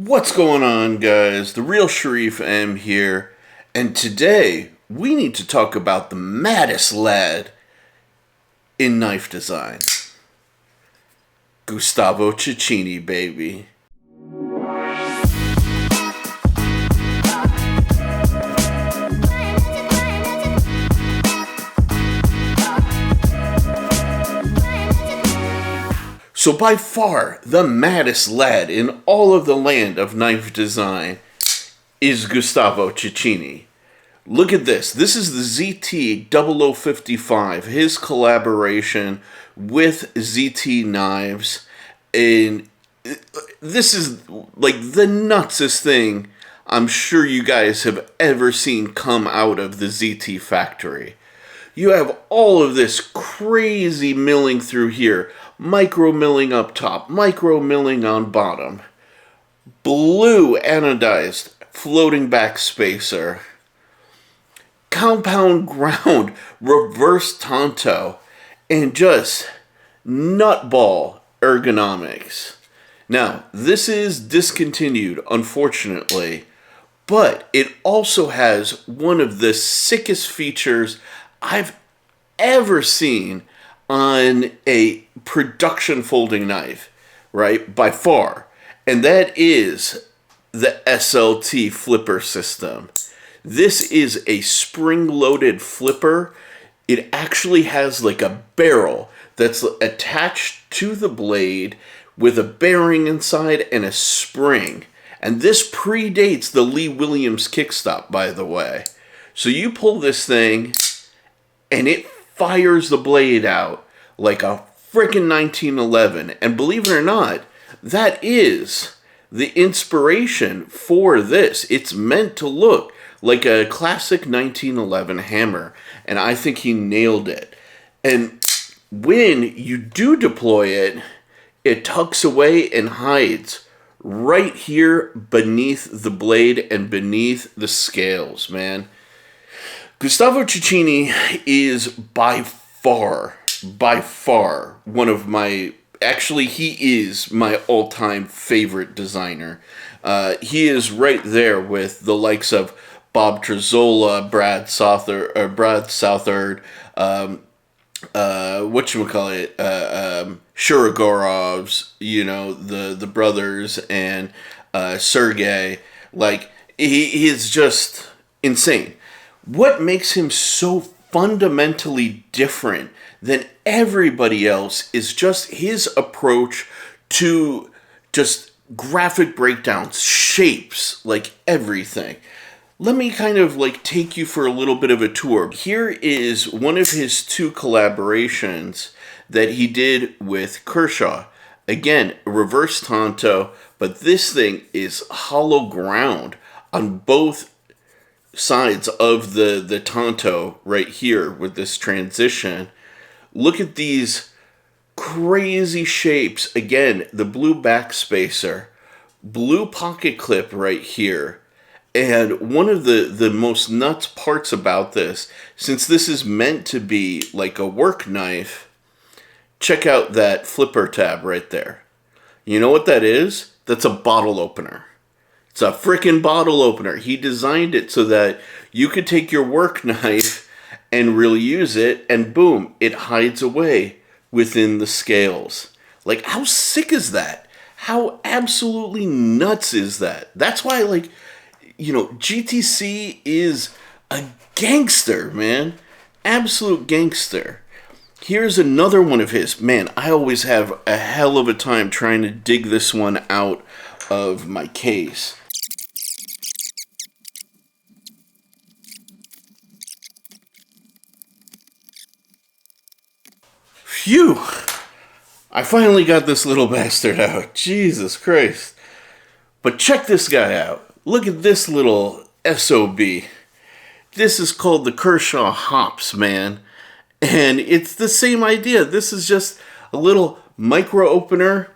What's going on, guys? The real Sharif M here, and today we need to talk about the maddest lad in knife design, Gustavo Cecchini, baby. So by far, the maddest lad in all of the land of knife design is Gustavo Cecchini. Look at this. This is the ZT0055, his collaboration with ZT Knives. And this is like the nutsest thing I'm sure you guys have ever seen come out of the ZT factory. You have all of this crazy milling through here. Micro milling up top, micro milling on bottom, blue anodized floating back spacer, compound ground reverse tanto, and just nutball ergonomics. Now, this is discontinued, unfortunately, but it also has one of the sickest features I've ever seen on a production folding knife, right? By far. And that is the SLT flipper system. This is a spring-loaded flipper. It actually has like a barrel that's attached to the blade with a bearing inside and a spring. And this predates the Lee Williams kickstop, by the way. So you pull this thing and it fires the blade out like a frickin' 1911. And believe it or not, that is the inspiration for this. It's meant to look like a classic 1911 hammer. And I think he nailed it. And when you do deploy it, it tucks away and hides right here beneath the blade and beneath the scales, man. Gustavo Cecchini is by far one of my, actually he is my all-time favorite designer. He is right there with the likes of Bob Trezzola, Brad Southard, Shuragorovs, you know, the brothers, and Sergey. Like, he is just insane. What makes him so fundamentally different than everybody else is just his approach to just graphic breakdowns, shapes, like everything. Let me kind of like take you for a little bit of a tour. Here is one of his two collaborations that he did with Kershaw. Again, reverse tanto, but this thing is hollow ground on both sides of the tanto right here with this transition. Look at these crazy shapes. Again, the blue backspacer, blue pocket clip right here. And one of the most nuts parts about this, since this is meant to be like a work knife, check out that flipper tab right there. You know what that is? That's a bottle opener. It's a frickin' bottle opener. He designed it so that you could take your work knife and really use it, and boom, it hides away within the scales. Like, how sick is that? How absolutely nuts is that? That's why, like, you know, GTC is a gangster, man. Absolute gangster. Here's another one of his. Man, I always have a hell of a time trying to dig this one out of my case. Phew! I finally got this little bastard out. Jesus Christ. But check this guy out. Look at this little SOB. This is called the Kershaw Hops, man. And it's the same idea. This is just a little micro opener.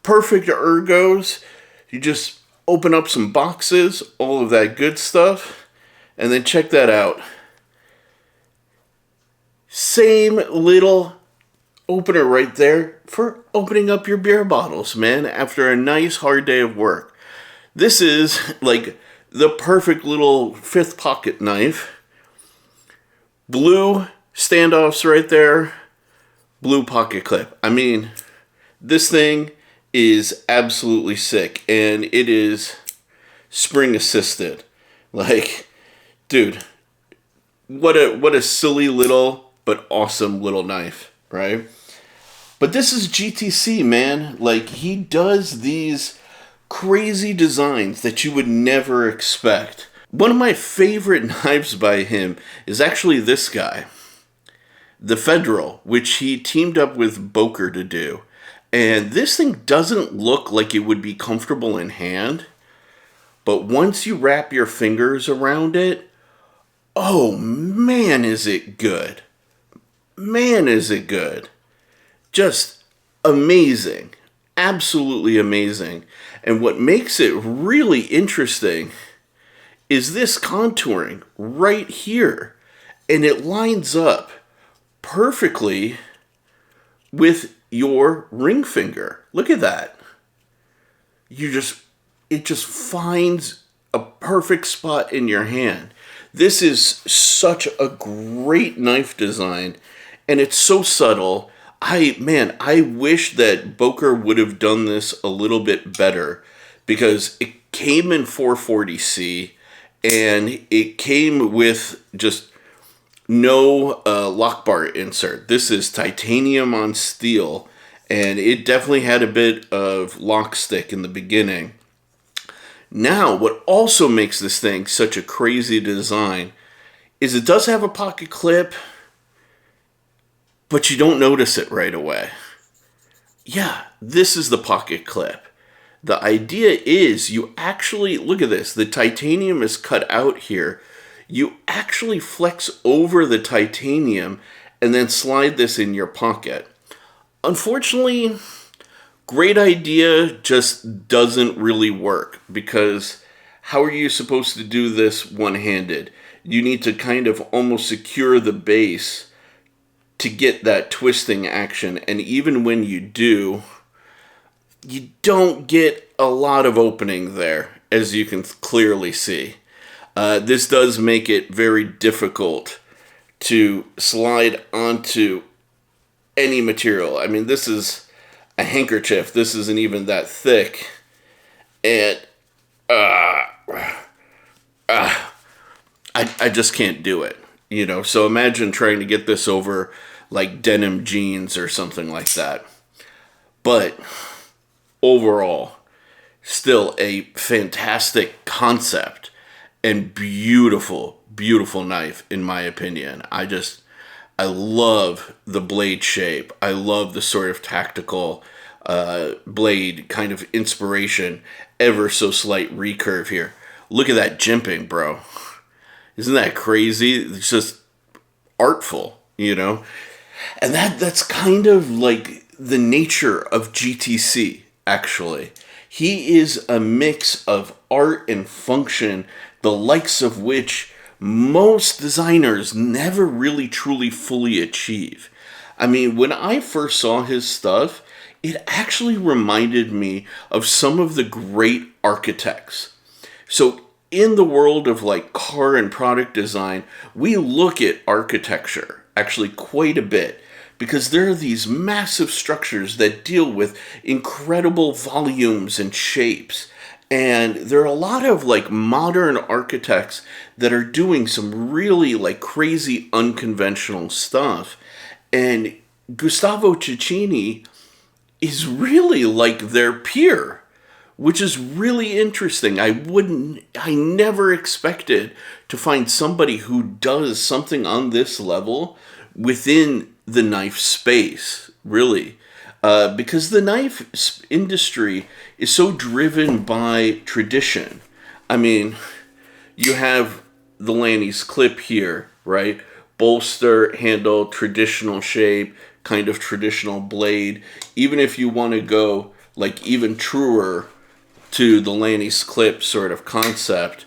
Perfect ergos. You just open up some boxes, all of that good stuff. And then check that out. Same little opener right there for opening up your beer bottles, man, after a nice hard day of work. This is like the perfect little fifth pocket knife. Blue standoffs right there. Blue pocket clip. I mean, this thing is absolutely sick, and it is spring assisted. Like, dude, what a silly little but awesome little knife, right? But this is GTC, man. Like, he does these crazy designs that you would never expect. One of my favorite knives by him is actually this guy, the Federal, which he teamed up with Boker to do. And this thing doesn't look like it would be comfortable in hand, but once you wrap your fingers around it, oh man, is it good. Man, is it good. Just amazing. Absolutely amazing. And what makes it really interesting is this contouring right here. And it lines up perfectly with your ring finger. Look at that. It just finds a perfect spot in your hand. This is such a great knife design, and it's so subtle. I wish that Boker would have done this a little bit better, because it came in 440C, and it came with just no lock bar insert. This is titanium on steel, and it definitely had a bit of lock stick in the beginning. Now, what also makes this thing such a crazy design is it does have a pocket clip, but you don't notice it right away. Yeah, this is the pocket clip. The idea is you actually, look at this, the titanium is cut out here. You actually flex over the titanium and then slide this in your pocket. Unfortunately, great idea, just doesn't really work, because how are you supposed to do this one-handed? You need to kind of almost secure the base to get that twisting action, and even when you do, you don't get a lot of opening there, as you can clearly see. This does make it very difficult to slide onto any material. I mean, this is a handkerchief. This isn't even that thick. And I just can't do it. You know, so imagine trying to get this over like denim jeans or something like that. But overall, still a fantastic concept and beautiful, beautiful knife, in my opinion. I love the blade shape. I love the sort of tactical blade kind of inspiration. Ever so slight recurve here. Look at that jimping, bro. Isn't that crazy? It's just artful, you know? And that's kind of like the nature of GTC, actually. He is a mix of art and function, the likes of which most designers never really truly fully achieve. I mean, when I first saw his stuff, it actually reminded me of some of the great architects. So in the world of like car and product design, we look at architecture actually quite a bit, because there are these massive structures that deal with incredible volumes and shapes. And there are a lot of like modern architects that are doing some really like crazy unconventional stuff. And Gustavo Cecchini is really like their peer, which is really interesting. I never expected to find somebody who does something on this level within the knife space, really. Because the knife industry is so driven by tradition. I mean, you have the Lanny's clip here, right? Bolster, handle, traditional shape, kind of traditional blade. Even if you want to go like even truer to the Lanny's clip sort of concept,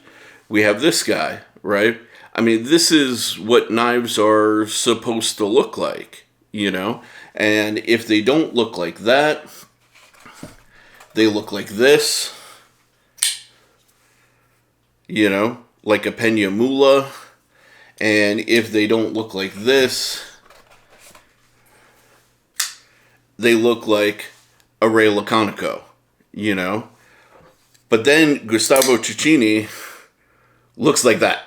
we have this guy, right? I mean, this is what knives are supposed to look like, you know? And if they don't look like that, they look like this, you know, like a Peña Mula. And if they don't look like this, they look like a Ray Laconico, you know. But then Gustavo Cecchini looks like that.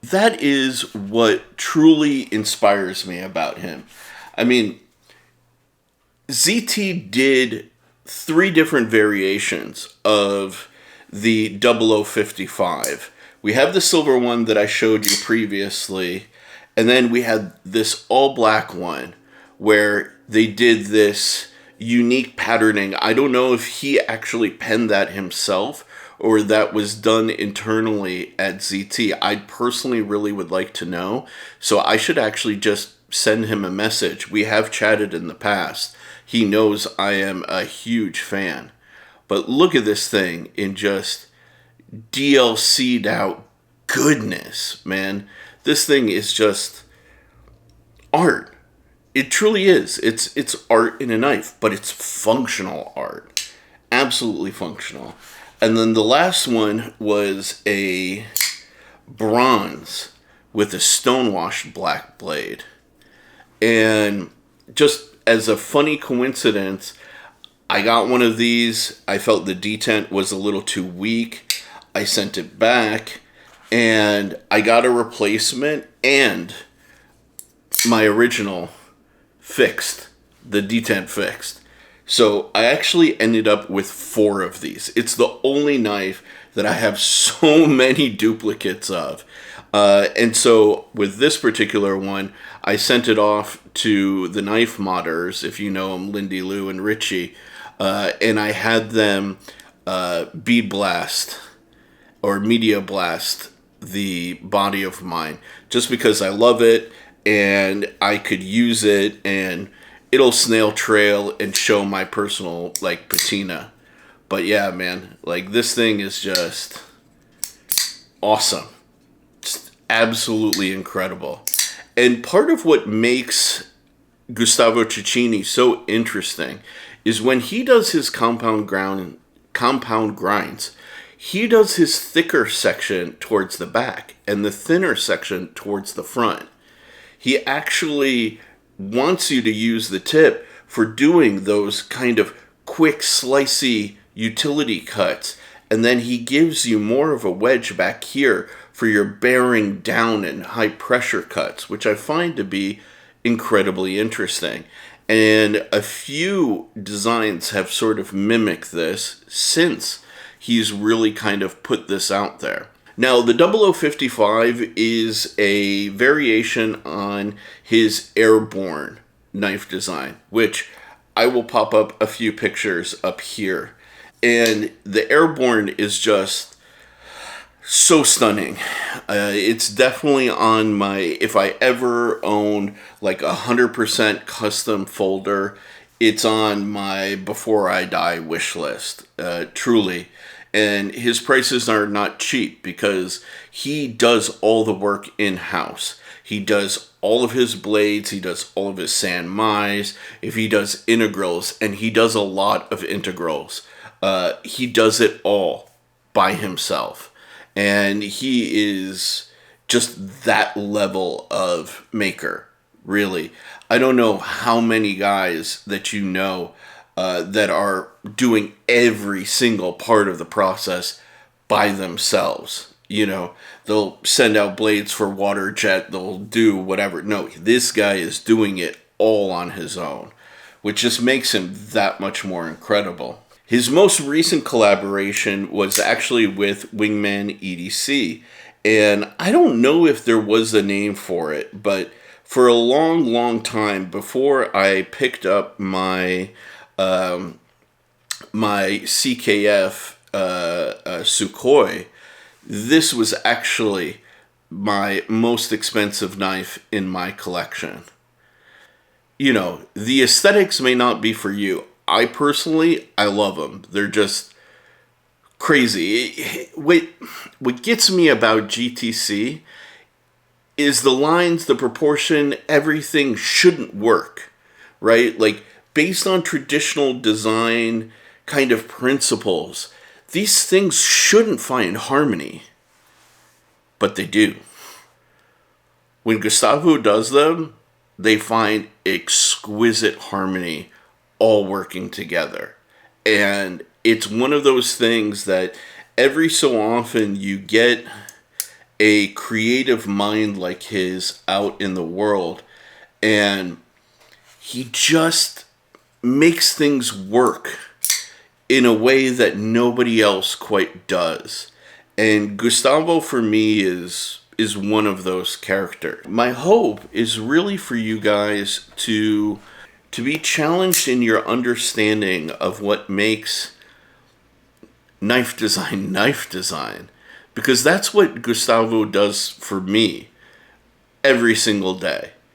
That is what truly inspires me about him. I mean, ZT did 3 different variations of the 0055. We have the silver one that I showed you previously, and then we had this all black one where they did this unique patterning. I don't know if he actually penned that himself or that was done internally at ZT. I personally really would like to know, so I should actually just send him a message. We have chatted in the past. He knows I am a huge fan. But look at this thing in just DLC'd out goodness, man. This thing is just art. It truly is. It's art in a knife, but it's functional art. Absolutely functional. And then the last one was a bronze with a stonewashed black blade. And just as a funny coincidence, I got one of these. I felt the detent was a little too weak. I sent it back, and I got a replacement, and my original fixed. The detent fixed. So I actually ended up with 4 of these. It's the only knife that I have so many duplicates of. And so with this particular one, I sent it off to the knife modders, if you know them, Lindy Lou and Richie. And I had them bead blast or media blast the body of mine just because I love it and I could use it and it'll snail trail and show my personal like patina. But yeah, man, like this thing is just awesome. Just absolutely incredible. And part of what makes Gustavo Cecchini so interesting is when he does his compound grinds, he does his thicker section towards the back and the thinner section towards the front. He actually wants you to use the tip for doing those kind of quick, slicey utility cuts. And then he gives you more of a wedge back here for your bearing down and high pressure cuts, which I find to be incredibly interesting. And a few designs have sort of mimicked this since he's really kind of put this out there. Now, the 0055 is a variation on his airborne knife design, which I will pop up a few pictures up here. And the airborne is just so stunning. It's definitely on my, if I ever own like 100% custom folder, it's on my before I die wish list, truly. And his prices are not cheap because he does all the work in-house. He does all of his blades, he does all of his San Mais, if he does integrals, and he does a lot of integrals. He does it all by himself. And he is just that level of maker, really. I don't know how many guys that you know that are doing every single part of the process by themselves. You know, they'll send out blades for water jet, they'll do whatever. No, this guy is doing it all on his own, which just makes him that much more incredible. His most recent collaboration was actually with Wingman EDC, and I don't know if there was a name for it, but for a long, long time before I picked up my my CKF Sukhoi, this was actually my most expensive knife in my collection. You know, the aesthetics may not be for you. I personally, I love them. They're just crazy. What gets me about GTC is the lines, the proportion, everything shouldn't work, right? Like, based on traditional design kind of principles, these things shouldn't find harmony, but they do. When Gustavo does them, they find exquisite harmony all working together. And it's one of those things that every so often you get a creative mind like his out in the world, and he just makes things work in a way that nobody else quite does. And Gustavo, for me, is one of those characters. My hope is really for you guys to be challenged in your understanding of what makes knife design, because that's what Gustavo does for me every single day.